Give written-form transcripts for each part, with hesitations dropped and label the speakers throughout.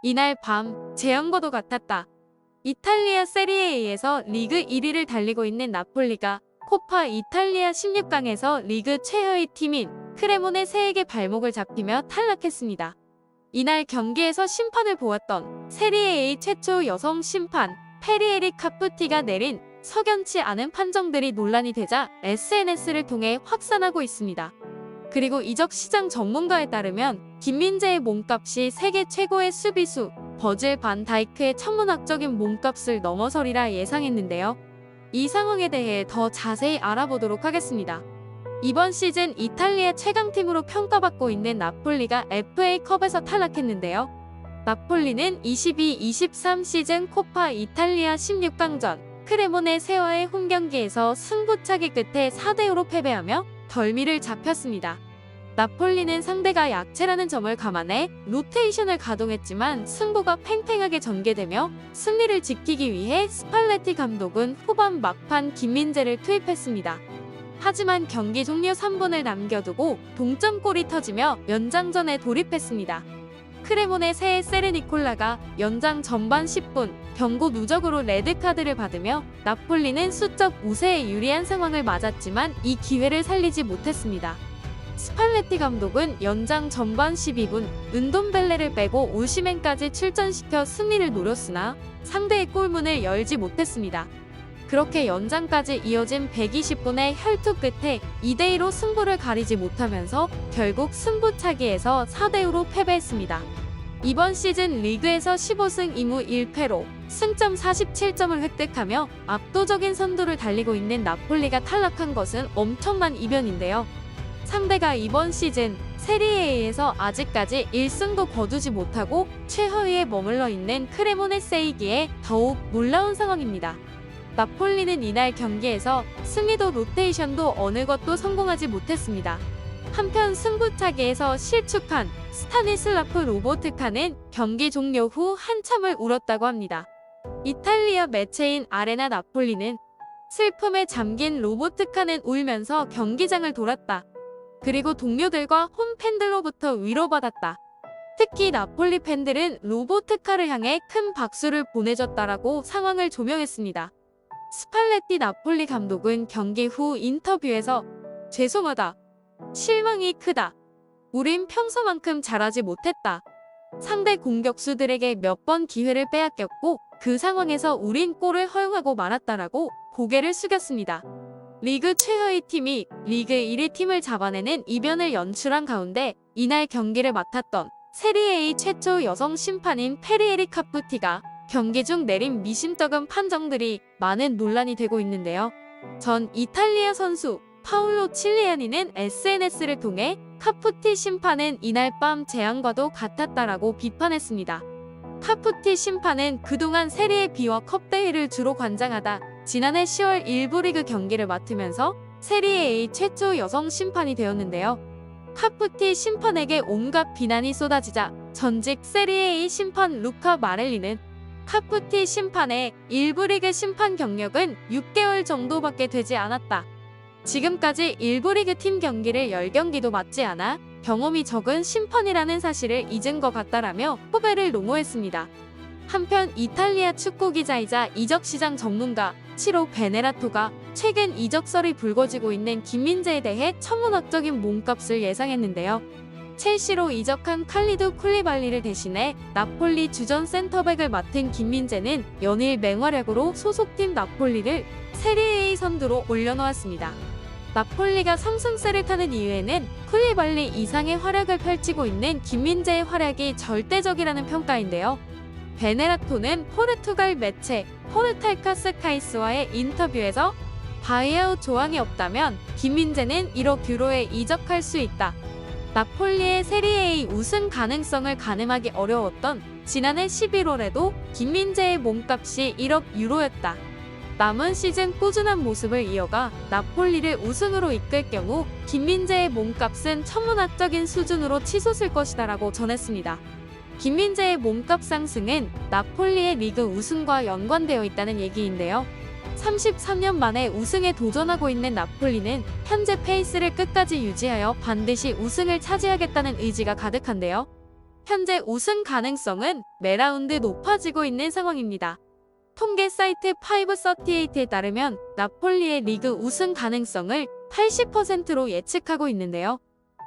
Speaker 1: 이날 밤 재앙과도 같았다. 이탈리아 세리에A에서 리그 1위를 달리고 있는 나폴리가 코파 이탈리아 16강에서 리그 최하위 팀인 크레모네세에게 발목을 잡히며 탈락했습니다. 이날 경기에서 심판을 보았던 세리에A 최초 여성 심판 페리에리 카푸티가 내린 석연치 않은 판정들이 논란이 되자 SNS를 통해 확산하고 있습니다. 그리고 이적 시장 전문가에 따르면 김민재의 몸값이 세계 최고의 수비수 버질 반 다이크의 천문학적인 몸값을 넘어서리라 예상했는데요. 이 상황에 대해 더 자세히 알아보도록 하겠습니다. 이번 시즌 이탈리아 최강팀으로 평가받고 있는 나폴리가 FA컵에서 탈락했는데요. 나폴리는 22-23 시즌 코파 이탈리아 16강전 크레모네세와의 홈경기에서 승부차기 끝에 4대5로 패배하며 덜미를 잡혔습니다. 나폴리는 상대가 약체라는 점을 감안해 로테이션을 가동했지만 승부가 팽팽하게 전개되며 승리를 지키기 위해 스팔레티 감독은 후반 막판 김민재를 투입했습니다. 하지만 경기 종료 3분을 남겨두고 동점골이 터지며 연장전에 돌입했습니다. 크레모네세의 세르니콜라가 연장 전반 10분 경고 누적으로 레드카드를 받으며 나폴리는 수적 우세에 유리한 상황을 맞았지만 이 기회를 살리지 못했습니다. 스팔레티 감독은 연장 전반 12분 은돔벨레를 빼고 오시멘까지 출전시켜 승리를 노렸으나 상대의 골문을 열지 못했습니다. 그렇게 연장까지 이어진 120분의 혈투 끝에 2대2로 승부를 가리지 못하면서 결국 승부차기에서 4대5로 패배했습니다. 이번 시즌 리그에서 15승 2무 1패로 승점 47점을 획득하며 압도적인 선두를 달리고 있는 나폴리가 탈락한 것은 엄청난 이변인데요. 상대가 이번 시즌 세리에A에서 아직까지 1승도 거두지 못하고 최하위에 머물러 있는 크레모네세이기에 더욱 놀라운 상황입니다. 나폴리는 이날 경기에서 승리도 로테이션도 어느 것도 성공하지 못했습니다. 한편 승부차기에서 실축한 스타니슬라프 로보트카는 경기 종료 후 한참을 울었다고 합니다. 이탈리아 매체인 아레나 나폴리는 슬픔에 잠긴 로보트카는 울면서 경기장을 돌았다. 그리고 동료들과 홈 팬들로부터 위로받았다. 특히 나폴리 팬들은 로보트카를 향해 큰 박수를 보내줬다라고 상황을 조명했습니다. 스팔레티 나폴리 감독은 경기 후 인터뷰에서 죄송하다. 실망이 크다. 우린 평소만큼 잘하지 못했다. 상대 공격수들에게 몇 번 기회를 빼앗겼고 그 상황에서 우린 골을 허용하고 말았다라고 고개를 숙였습니다. 리그 최하위 팀이 리그 1위 팀을 잡아내는 이변을 연출한 가운데 이날 경기를 맡았던 세리에A 최초 여성 심판인 페리에리 카푸티가 경기 중 내린 미심쩍은 판정들이 많은 논란이 되고 있는데요. 전 이탈리아 선수 파울로 칠리아니는 SNS를 통해 카푸티 심판은 이날 밤 재앙과도 같았다라고 비판했습니다. 카푸티 심판은 그동안 세리에 B와 컵 대회를 주로 관장하다 지난해 10월 1부 리그 경기를 맡으면서 세리에 A 최초 여성 심판이 되었는데요. 카푸티 심판에게 온갖 비난이 쏟아지자 전직 세리에 A 심판 루카 마렐리는 카푸티 심판의 1부 리그 심판 경력은 6개월 정도밖에 되지 않았다. 지금까지 1부 리그 팀 경기를 10경기도 맡지 않아 경험이 적은 심판이라는 사실을 잊은 것 같다라며 후배를 농호했습니다. 한편 이탈리아 축구 기자이자 이적시장 전문가 치로 베네라토가 최근 이적설이 불거지고 있는 김민재에 대해 천문학적인 몸값을 예상했는데요. 첼시로 이적한 칼리두 쿨리발리를 대신해 나폴리 주전 센터백을 맡은 김민재는 연일 맹활약으로 소속팀 나폴리를 세리에A 선두로 올려놓았습니다. 나폴리가 상승세를 타는 이유에는 쿨리발리 이상의 활약을 펼치고 있는 김민재의 활약이 절대적이라는 평가인데요. 베네라토는 포르투갈 매체 포르탈카 스카이스와의 인터뷰에서 바이아웃 조항이 없다면 김민재는 1억 유로에 이적할 수 있다. 나폴리의 세리에A 우승 가능성을 가늠하기 어려웠던 지난해 11월에도 김민재의 몸값이 1억 유로였다. 남은 시즌 꾸준한 모습을 이어가 나폴리를 우승으로 이끌 경우 김민재의 몸값은 천문학적인 수준으로 치솟을 것이다라고 전했습니다. 김민재의 몸값 상승은 나폴리의 리그 우승과 연관되어 있다는 얘기인데요. 33년 만에 우승에 도전하고 있는 나폴리는 현재 페이스를 끝까지 유지하여 반드시 우승을 차지하겠다는 의지가 가득한데요. 현재 우승 가능성은 매라운드 높아지고 있는 상황입니다. 통계 사이트 538에 따르면 나폴리의 리그 우승 가능성을 80%로 예측하고 있는데요.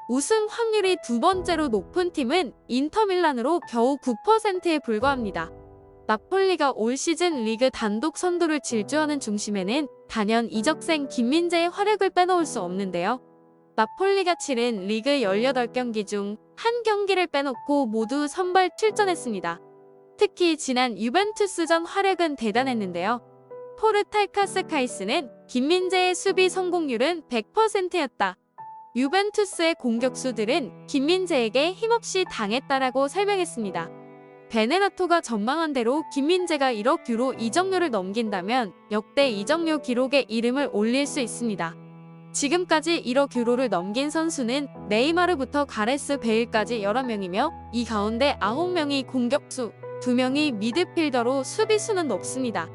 Speaker 1: 우승 확률이 두 번째로 높은 팀은 인터밀란으로 겨우 9%에 불과합니다. 나폴리가 올 시즌 리그 단독 선두를 질주하는 중심에는 단연 이적생 김민재의 활약을 빼놓을 수 없는데요. 나폴리가 치른 리그 18경기 중 한 경기를 빼놓고 모두 선발 출전했습니다. 특히 지난 유벤투스전 활약은 대단했는데요. 포르탈카스카이스는 김민재의 수비 성공률은 100%였다. 유벤투스의 공격수들은 김민재에게 힘없이 당했다라고 설명했습니다. 베네나토가 전망한 대로 김민재가 1억 유로 이적료를 넘긴다면 역대 이적료 기록에 이름을 올릴 수 있습니다. 지금까지 1억 유로를 넘긴 선수는 네이마르부터 가레스 베일까지 11명이며 이 가운데 9명이 공격수, 2명이 미드필더로 수비수는 높습니다.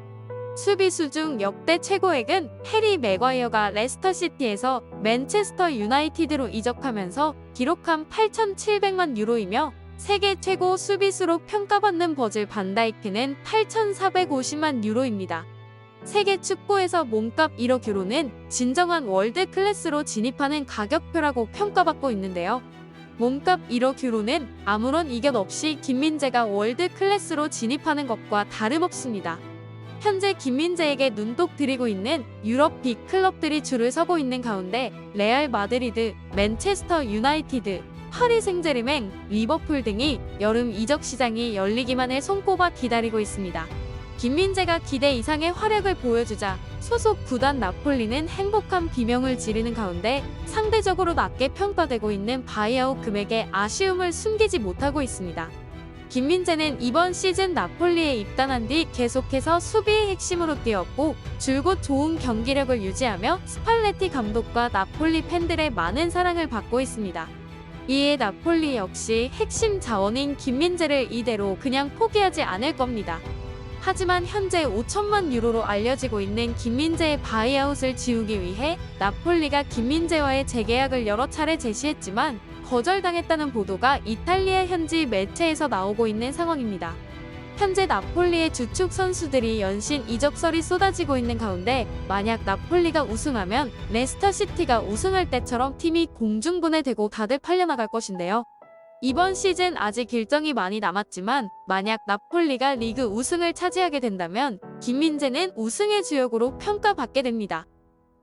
Speaker 1: 수비수 중 역대 최고액은 해리 맥과이어가 레스터시티에서 맨체스터 유나이티드로 이적하면서 기록한 8,700만 유로이며 세계 최고 수비수로 평가받는 버질 반다이크는 8,450만 유로입니다. 세계 축구에서 몸값 1억 유로는 진정한 월드 클래스로 진입하는 가격표라고 평가받고 있는데요. 몸값 1억 유로는 아무런 이견 없이 김민재가 월드 클래스로 진입하는 것과 다름없습니다. 현재 김민재에게 눈독 들이고 있는 유럽 빅클럽들이 줄을 서고 있는 가운데 레알 마드리드, 맨체스터 유나이티드, 파리 생제르맹, 리버풀 등이 여름 이적 시장이 열리기만을 손꼽아 기다리고 있습니다. 김민재가 기대 이상의 활약을 보여주자 소속 구단 나폴리는 행복한 비명을 지르는 가운데 상대적으로 낮게 평가되고 있는 바이아웃 금액에 아쉬움을 숨기지 못하고 있습니다. 김민재는 이번 시즌 나폴리에 입단한 뒤 계속해서 수비의 핵심으로 뛰었고 줄곧 좋은 경기력을 유지하며 스팔레티 감독과 나폴리 팬들의 많은 사랑을 받고 있습니다. 이에 나폴리 역시 핵심 자원인 김민재를 이대로 그냥 포기하지 않을 겁니다. 하지만 현재 5천만 유로로 알려지고 있는 김민재의 바이아웃을 지우기 위해 나폴리가 김민재와의 재계약을 여러 차례 제시했지만 거절당했다는 보도가 이탈리아 현지 매체에서 나오고 있는 상황입니다. 현재 나폴리의 주축 선수들이 연신 이적설이 쏟아지고 있는 가운데 만약 나폴리가 우승하면 레스터시티가 우승할 때처럼 팀이 공중분해되고 다들 팔려나갈 것인데요. 이번 시즌 아직 일정이 많이 남았지만 만약 나폴리가 리그 우승을 차지하게 된다면 김민재는 우승의 주역으로 평가받게 됩니다.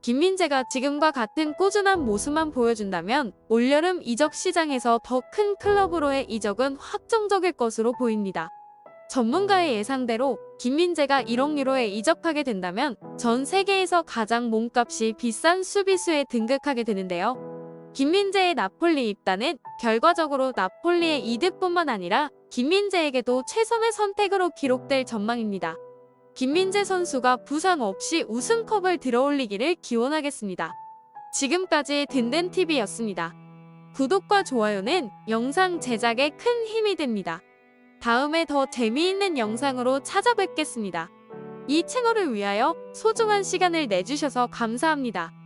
Speaker 1: 김민재가 지금과 같은 꾸준한 모습만 보여준다면 올여름 이적 시장에서 더 큰 클럽으로의 이적은 확정적일 것으로 보입니다. 전문가의 예상대로 김민재가 1억 유로에 이적하게 된다면 전 세계에서 가장 몸값이 비싼 수비수에 등극하게 되는데요. 김민재의 나폴리 입단은 결과적으로 나폴리의 이득뿐만 아니라 김민재에게도 최선의 선택으로 기록될 전망입니다. 김민재 선수가 부상 없이 우승컵을 들어올리기를 기원하겠습니다. 지금까지 든든TV였습니다. 구독과 좋아요는 영상 제작에 큰 힘이 됩니다. 다음에 더 재미있는 영상으로 찾아뵙겠습니다. 이 채널을 위하여 소중한 시간을 내주셔서 감사합니다.